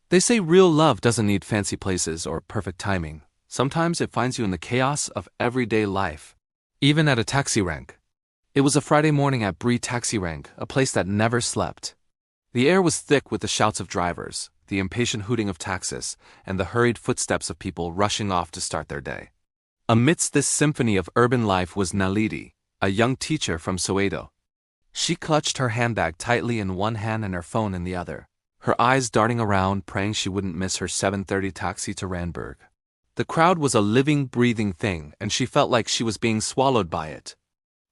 They say real love doesn't need fancy places or perfect timing. Sometimes it finds you in the chaos of everyday life, even at a taxi rank. It was a Friday morning at Brie Taxi Rank, a place that never slept. The air was thick with the shouts of drivers, the impatient hooting of taxis, and the hurried footsteps of people rushing off to start their day. Amidst this symphony of urban life was Naledi, a young teacher from Soweto. She clutched her handbag tightly in one hand and her phone in the other, her eyes darting around, praying she wouldn't miss her 7:30 taxi to Randburg. The crowd was a living, breathing thing, and she felt like she was being swallowed by it.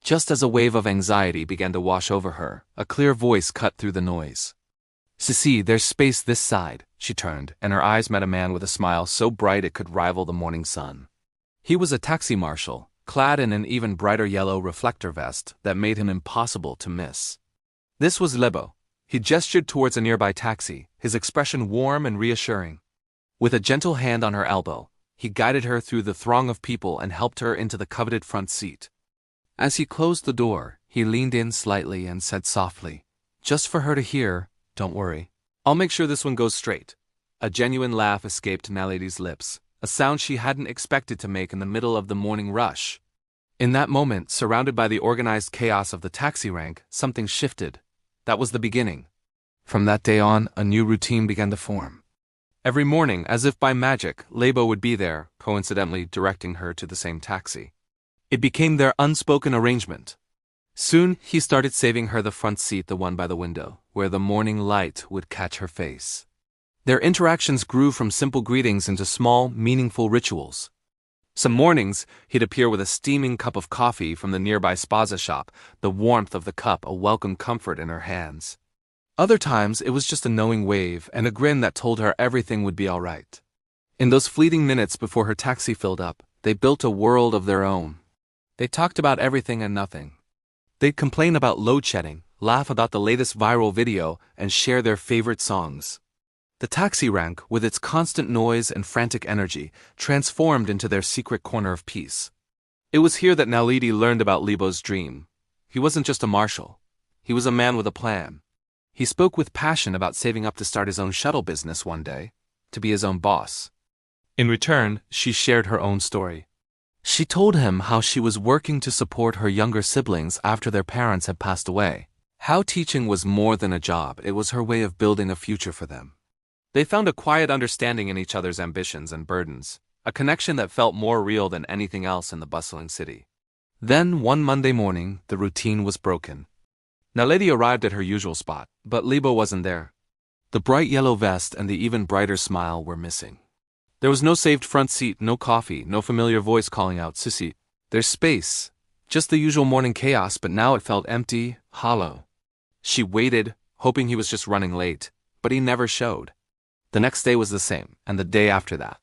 Just as a wave of anxiety began to wash over her, a clear voice cut through the noise. "Sissy, there's space this side." She turned, and her eyes met a man with a smile so bright it could rival the morning sun. He was a taxi marshal, clad in an even brighter yellow reflector vest that made him impossible to miss. This was Lebo. He gestured towards a nearby taxi, his expression warm and reassuring. With a gentle hand on her elbow, he guided her through the throng of people and helped her into the coveted front seat. As he closed the door, he leaned in slightly and said softly, just for her to hear, "Don't worry. I'll make sure this one goes straight." A genuine laugh escaped Naledi's lips, a sound she hadn't expected to make in the middle of the morning rush. In that moment, surrounded by the organized chaos of the taxi rank, something shifted. That was the beginning. From that day on, a new routine began to form. Every morning, as if by magic, Lebo would be there, coincidentally directing her to the same taxi. It became their unspoken arrangement. Soon, he started saving her the front seat, the one by the window, where the morning light would catch her face. Their interactions grew from simple greetings into small, meaningful rituals. Some mornings, he'd appear with a steaming cup of coffee from the nearby spaza shop, the warmth of the cup a welcome comfort in her hands. Other times, it was just a knowing wave and a grin that told her everything would be all right. In those fleeting minutes before her taxi filled up, they built a world of their own. They talked about everything and nothing. They'd complain about load shedding, laugh about the latest viral video, and share their favorite songs. The taxi rank, with its constant noise and frantic energy, transformed into their secret corner of peace. It was here that Naledi learned about Lebo's dream. He wasn't just a marshal. He was a man with a plan. He spoke with passion about saving up to start his own shuttle business one day, to be his own boss. In return, she shared her own story. She told him how she was working to support her younger siblings after their parents had passed away. How teaching was more than a job, it was her way of building a future for them. They found a quiet understanding in each other's ambitions and burdens, a connection that felt more real than anything else in the bustling city. Then, one Monday morning, the routine was broken. Naledi arrived at her usual spot, but Lebo wasn't there. The bright yellow vest and the even brighter smile were missing. There was no saved front seat, no coffee, no familiar voice calling out, "Sissy, there's space." Just the usual morning chaos, but now it felt empty, hollow. She waited, hoping he was just running late, but he never showed. The next day was the same, and the day after that.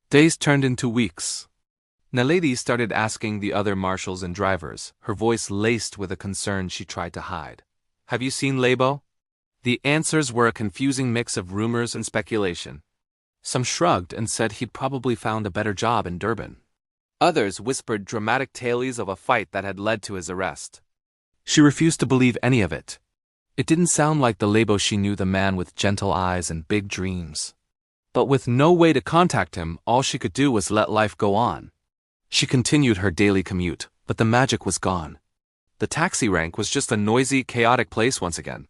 Days turned into weeks. Naledi started asking the other marshals and drivers, her voice laced with a concern she tried to hide. "Have you seen Lebo?" The answers were a confusing mix of rumors and speculation. Some shrugged and said he'd probably found a better job in Durban. Others whispered dramatic tales of a fight that had led to his arrest. She refused to believe any of it. It didn't sound like the Lebo she knew, the man with gentle eyes and big dreams. But with no way to contact him, all she could do was let life go on. She continued her daily commute, but the magic was gone. The taxi rank was just a noisy, chaotic place once again.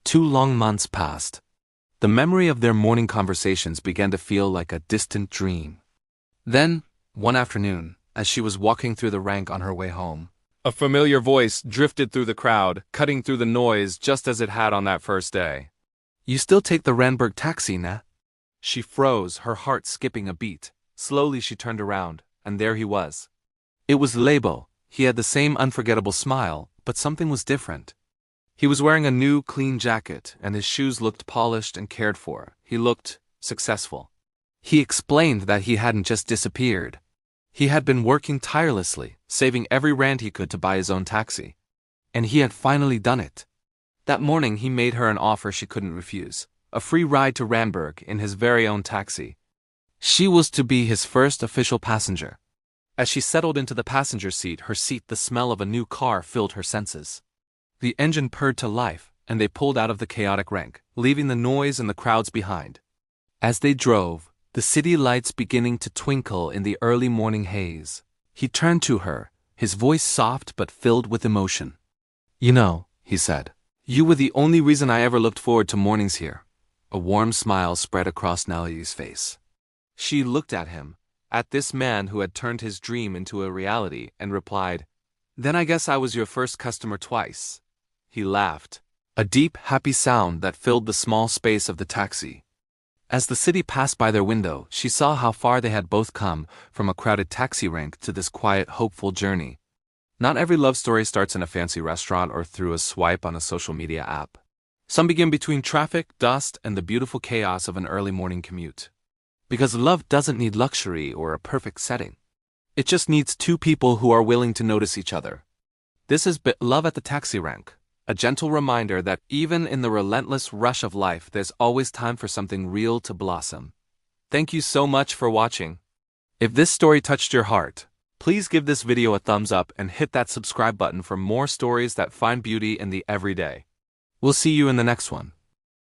2 long months passed. The memory of their morning conversations began to feel like a distant dream. Then, one afternoon, as she was walking through the rank on her way home, a familiar voice drifted through the crowd, cutting through the noise just as it had on that first day. "You still take the Randburg taxi, nah?" She froze, her heart skipping a beat. Slowly she turned around, and there he was. It was Lebo. He had the same unforgettable smile, but something was different. He was wearing a new, clean jacket, and his shoes looked polished and cared for. He looked successful. He explained that he hadn't just disappeared. He had been working tirelessly, saving every rand he could to buy his own taxi. And he had finally done it. That morning he made her an offer she couldn't refuse, a free ride to Randburg in his very own taxi. She was to be his first official passenger. As she settled into the passenger seat, the smell of a new car filled her senses. The engine purred to life, and they pulled out of the chaotic rank, leaving the noise and the crowds behind. As they drove, the city lights beginning to twinkle in the early morning haze, he turned to her, his voice soft but filled with emotion. "You know," he said, "you were the only reason I ever looked forward to mornings here." A warm smile spread across Nellie's face. She looked at him, at this man who had turned his dream into a reality, and replied, "Then I guess I was your first customer twice." He laughed, a deep, happy sound that filled the small space of the taxi. As the city passed by their window, she saw how far they had both come from a crowded taxi rank to this quiet, hopeful journey. Not every love story starts in a fancy restaurant or through a swipe on a social media app. Some begin between traffic, dust, and the beautiful chaos of an early morning commute. Because love doesn't need luxury or a perfect setting. It just needs two people who are willing to notice each other. This is Love at the Taxi Rank, a gentle reminder that even in the relentless rush of life, there's always time for something real to blossom. Thank you so much for watching. If this story touched your heart, please give this video a thumbs up and hit that subscribe button for more stories that find beauty in the everyday. We'll see you in the next one.